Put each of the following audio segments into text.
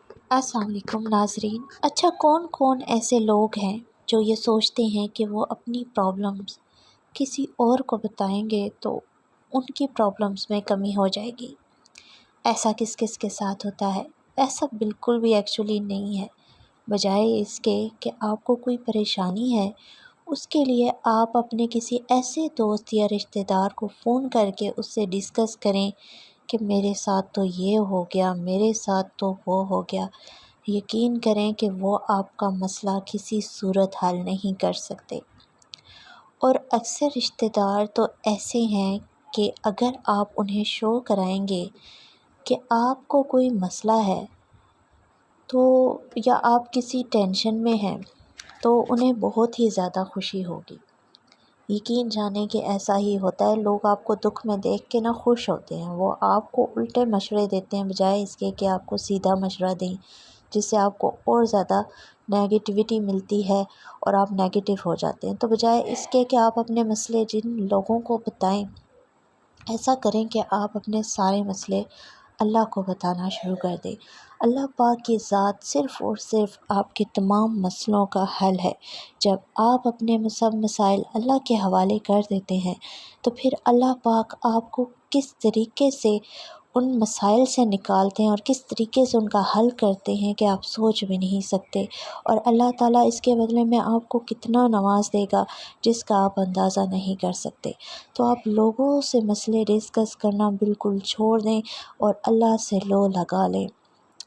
السلام علیکم ناظرین۔ اچھا، کون کون ایسے لوگ ہیں جو یہ سوچتے ہیں کہ وہ اپنی پرابلمس کسی اور کو بتائیں گے تو ان کی پرابلمس میں کمی ہو جائے گی؟ ایسا کس کس کے ساتھ ہوتا ہے؟ ایسا بالکل بھی ایکچولی نہیں ہے۔ بجائے اس کے کہ آپ کو کوئی پریشانی ہے، اس کے لیے آپ اپنے کسی ایسے دوست یا رشتہ دار کو فون کر کے اس سے ڈسکس کریں کہ میرے ساتھ تو یہ ہو گیا، میرے ساتھ تو وہ ہو گیا۔ یقین کریں کہ وہ آپ کا مسئلہ کسی صورت حل نہیں کر سکتے۔ اور اکثر رشتہ دار تو ایسے ہیں کہ اگر آپ انہیں شو کرائیں گے کہ آپ کو کوئی مسئلہ ہے تو یا آپ کسی ٹینشن میں ہیں تو انہیں بہت ہی زیادہ خوشی ہوگی۔ یقین جانیں کہ ایسا ہی ہوتا ہے، لوگ آپ کو دکھ میں دیکھ کے خوش ہوتے ہیں، وہ آپ کو الٹے مشورے دیتے ہیں بجائے اس کے کہ آپ کو سیدھا مشورہ دیں، جس سے آپ کو اور زیادہ نیگیٹیوٹی ملتی ہے اور آپ نیگیٹو ہو جاتے ہیں۔ تو بجائے اس کے کہ آپ اپنے مسئلے جن لوگوں کو بتائیں، ایسا کریں کہ آپ اپنے سارے مسئلے اللہ کو بتانا شروع کر دیں۔ اللہ پاک کی ذات صرف اور صرف آپ کے تمام مسئلوں کا حل ہے۔ جب آپ اپنے سب مسائل اللہ کے حوالے کر دیتے ہیں تو پھر اللہ پاک آپ کو کس طریقے سے ان مسائل سے نکالتے ہیں اور کس طریقے سے ان کا حل کرتے ہیں کہ آپ سوچ بھی نہیں سکتے، اور اللہ تعالیٰ اس کے بدلے میں آپ کو کتنا نواز دے گا جس کا آپ اندازہ نہیں کر سکتے۔ تو آپ لوگوں سے مسئلے ڈسکس کرنا بالکل چھوڑ دیں اور اللہ سے لو لگا لیں۔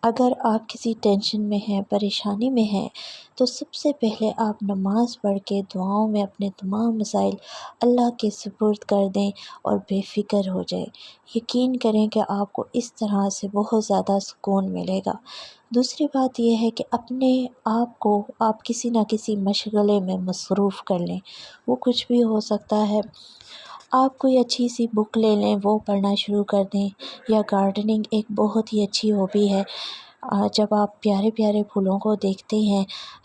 اگر آپ کسی ٹینشن میں ہیں، پریشانی میں ہیں، تو سب سے پہلے آپ نماز پڑھ کے دعاؤں میں اپنے تمام مسائل اللہ کے سپرد کر دیں اور بے فکر ہو جائیں۔ یقین کریں کہ آپ کو اس طرح سے بہت زیادہ سکون ملے گا۔ دوسری بات یہ ہے کہ اپنے آپ کو آپ کسی نہ کسی مشغلے میں مصروف کر لیں، وہ کچھ بھی ہو سکتا ہے۔ آپ کوئی اچھی سی بک لے لیں، وہ پڑھنا شروع کر دیں، یا گارڈننگ ایک بہت ہی اچھی ہابی ہے۔ جب آپ پیارے پیارے پھولوں کو دیکھتے ہیں،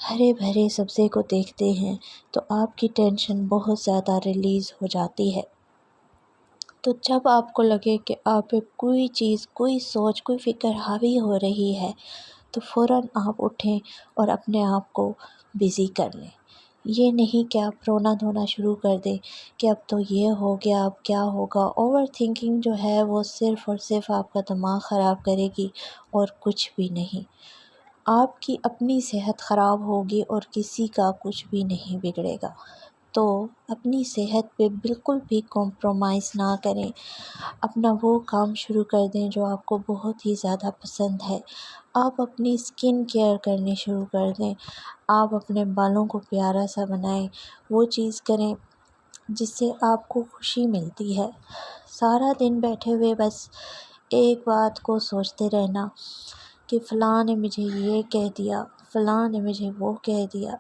ہرے بھرے سبزے کو دیکھتے ہیں، تو آپ کی ٹینشن بہت زیادہ ریلیز ہو جاتی ہے۔ تو جب آپ کو لگے کہ آپ پہ کوئی چیز، کوئی سوچ، کوئی فکر حاوی ہو رہی ہے تو فوراً آپ اٹھیں اور اپنے آپ کو بزی کر لیں۔ یہ نہیں کہ آپ رونا دھونا شروع کر دیں کہ اب تو یہ ہو گیا، اب کیا ہوگا۔ اوور تھنکنگ جو ہے وہ صرف اور صرف آپ کا دماغ خراب کرے گی اور کچھ بھی نہیں۔ آپ کی اپنی صحت خراب ہوگی اور کسی کا کچھ بھی نہیں بگڑے گا۔ تو اپنی صحت پہ بالکل بھی کمپرومائز نہ کریں۔ اپنا وہ کام شروع کر دیں جو آپ کو بہت ہی زیادہ پسند ہے۔ آپ اپنی اسکن کیئر کرنی شروع کر دیں۔ آپ اپنے بالوں کو پیارا سا بنائیں، وہ چیز کریں جس سے آپ کو خوشی ملتی ہے۔ سارا دن بیٹھے ہوئے بس ایک بات کو سوچتے رہنا کہ فلاں نے مجھے یہ کہہ دیا، فلاں نے مجھے وہ کہہ دیا،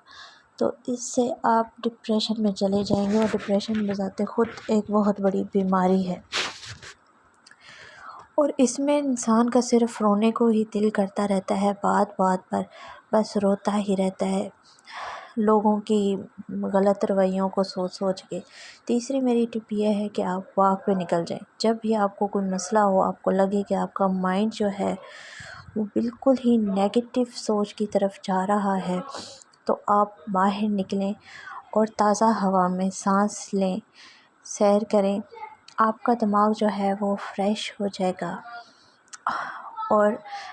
تو اس سے آپ ڈپریشن میں چلے جائیں گے، اور ڈپریشن بذات خود ایک بہت بڑی بیماری ہے، اور اس میں انسان کا صرف رونے کو ہی دل کرتا رہتا ہے، بات بات پر بس روتا ہی رہتا ہے، لوگوں کی غلط رویوں کو سوچ سوچ کے۔ تیسری میری ٹپ یہ ہے کہ آپ واک پہ نکل جائیں۔ جب بھی آپ کو کوئی مسئلہ ہو، آپ کو لگے کہ آپ کا مائنڈ جو ہے وہ بالکل ہی نیگیٹو سوچ کی طرف جا رہا ہے، تو آپ باہر نکلیں اور تازہ ہوا میں سانس لیں، سیر کریں۔ آپ کا دماغ جو ہے وہ فریش ہو جائے گا۔ اور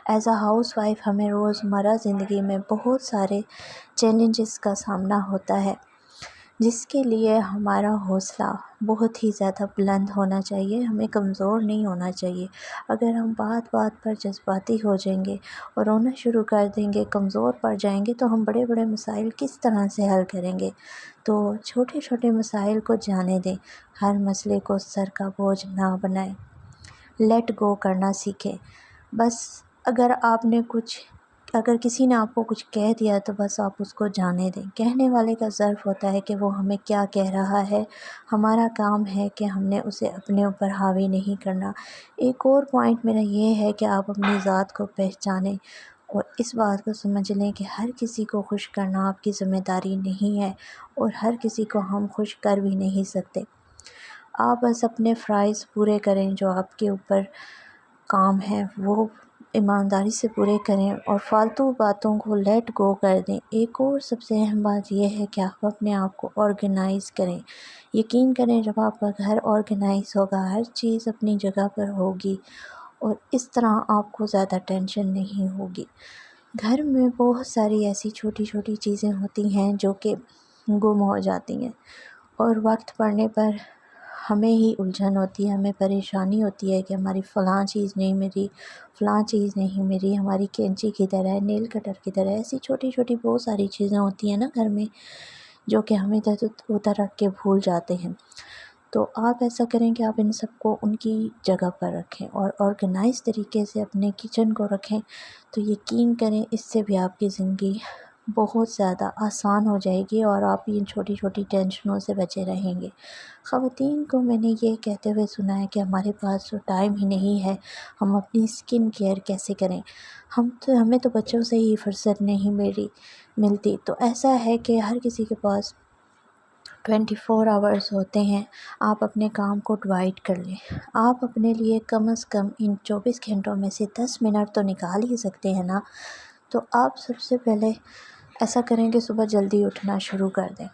ایز اے ہاؤس وائف ہمیں روزمرہ زندگی میں بہت سارے چیلنجز کا سامنا ہوتا ہے، جس کے لیے ہمارا حوصلہ بہت ہی زیادہ بلند ہونا چاہیے، ہمیں کمزور نہیں ہونا چاہیے۔ اگر ہم بات بات پر جذباتی ہو جائیں گے اور رونا شروع کر دیں گے، کمزور پڑ جائیں گے، تو ہم بڑے بڑے مسائل کس طرح سے حل کریں گے؟ تو چھوٹے چھوٹے مسائل کو جانے دیں، ہر مسئلے کو سر کا بوجھ نہ بنائیں، لیٹ گو کرنا سیکھیں۔ بس اگر کسی نے آپ کو کچھ کہہ دیا تو بس آپ اس کو جانے دیں۔ کہنے والے کا ظرف ہوتا ہے کہ وہ ہمیں کیا کہہ رہا ہے، ہمارا کام ہے کہ ہم نے اسے اپنے اوپر حاوی نہیں کرنا۔ ایک اور پوائنٹ میرا یہ ہے کہ آپ اپنی ذات کو پہچانیں اور اس بات کو سمجھ لیں کہ ہر کسی کو خوش کرنا آپ کی ذمہ داری نہیں ہے، اور ہر کسی کو ہم خوش کر بھی نہیں سکتے۔ آپ بس اپنے فرائض پورے کریں، جو آپ کے اوپر کام ہے وہ ایمانداری سے پورے کریں اور فالتو باتوں کو لیٹ گو کر دیں۔ ایک اور سب سے اہم بات یہ ہے کہ آپ اپنے آپ کو آرگنائز کریں۔ یقین کریں جب آپ کا گھر آرگنائز ہوگا، ہر چیز اپنی جگہ پر ہوگی اور اس طرح آپ کو زیادہ ٹینشن نہیں ہوگی۔ گھر میں بہت ساری ایسی چھوٹی چھوٹی چیزیں ہوتی ہیں جو کہ گم ہو جاتی ہیں اور وقت پڑنے پر ہمیں ہی الجھن ہوتی ہے، ہمیں پریشانی ہوتی ہے کہ ہماری فلاں چیز نہیں ملی، فلاں چیز نہیں ملی، ہماری کینچی کدھر ہے، نیل کٹر کدھر ہے۔ ایسی چھوٹی چھوٹی بہت ساری چیزیں ہوتی ہیں نا گھر میں جو کہ ہم ادھر رکھ کے بھول جاتے ہیں۔ تو آپ ایسا کریں کہ آپ ان سب کو ان کی جگہ پر رکھیں اور آرگنائز طریقے سے اپنے کچن کو رکھیں، تو یقین کریں اس سے بھی آپ کی زندگی بہت زیادہ آسان ہو جائے گی اور آپ ان چھوٹی چھوٹی ٹینشنوں سے بچے رہیں گے۔ خواتین کو میں نے یہ کہتے ہوئے سنا ہے کہ ہمارے پاس تو ٹائم ہی نہیں ہے، ہم اپنی اسکن کیئر کیسے کریں، ہمیں تو بچوں سے ہی فرصت نہیں ملتی۔ تو ایسا ہے کہ ہر کسی کے پاس 24 آورس ہوتے ہیں، آپ اپنے کام کو ڈیوائڈ کر لیں۔ آپ اپنے لیے کم از کم ان 24 گھنٹوں میں سے 10 منٹ تو نکال ہی سکتے ہیں نا۔ تو آپ سب سے پہلے ایسا کریں کہ صبح جلدی اٹھنا شروع کر دیں۔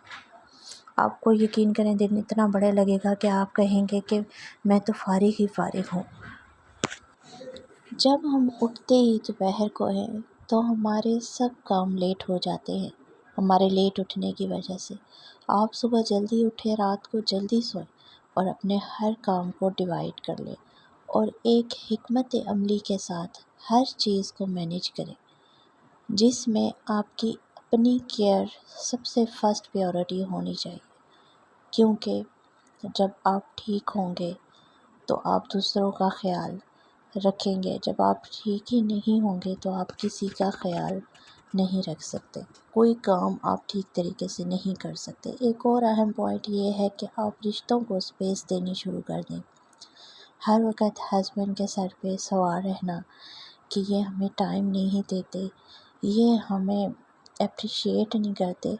آپ کو یقین کریں دن اتنا بڑا لگے گا کہ آپ کہیں گے کہ میں تو فارغ ہی فارغ ہوں۔ جب ہم اٹھتے ہی دوپہر کو ہیں تو ہمارے سب کام لیٹ ہو جاتے ہیں، ہمارے لیٹ اٹھنے کی وجہ سے۔ آپ صبح جلدی اٹھیں، رات کو جلدی سوئیں اور اپنے ہر کام کو ڈیوائڈ کر لیں اور ایک حکمت عملی کے ساتھ ہر چیز کو مینیج کریں، جس میں آپ کی اپنی کیئر سب سے فرسٹ پریورٹی ہونی چاہیے، کیونکہ جب آپ ٹھیک ہوں گے تو آپ دوسروں کا خیال رکھیں گے، جب آپ ٹھیک ہی نہیں ہوں گے تو آپ کسی کا خیال نہیں رکھ سکتے، کوئی کام آپ ٹھیک طریقے سے نہیں کر سکتے۔ ایک اور اہم پوائنٹ یہ ہے کہ آپ رشتوں کو اسپیس دینی شروع کر دیں۔ ہر وقت ہسبینڈ کے سر پہ سوار رہنا کہ یہ ہمیں ٹائم نہیں دیتے، یہ ہمیں اپریشیٹ نہیں کرتے،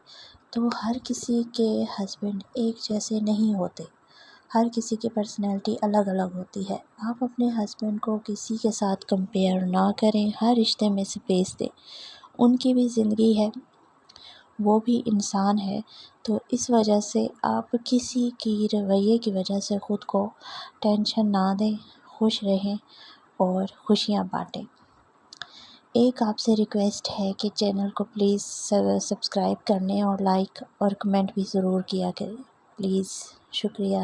تو ہر کسی کے ہسبینڈ ایک جیسے نہیں ہوتے، ہر کسی کی پرسنالٹی الگ الگ ہوتی ہے۔ آپ اپنے ہسبینڈ کو کسی کے ساتھ کمپیئر نہ کریں، ہر رشتے میں اسپیس دیں، ان کی بھی زندگی ہے، وہ بھی انسان ہے، تو اس وجہ سے آپ کسی کی رویے کی وجہ سے خود کو ٹینشن نہ دیں، خوش رہیں اور خوشیاں بانٹیں۔ ایک آپ سے ریکویسٹ ہے کہ چینل کو پلیز سبسکرائب کر لیں اور لائک اور کمنٹ بھی ضرور کیا کریں، پلیز، شکریہ۔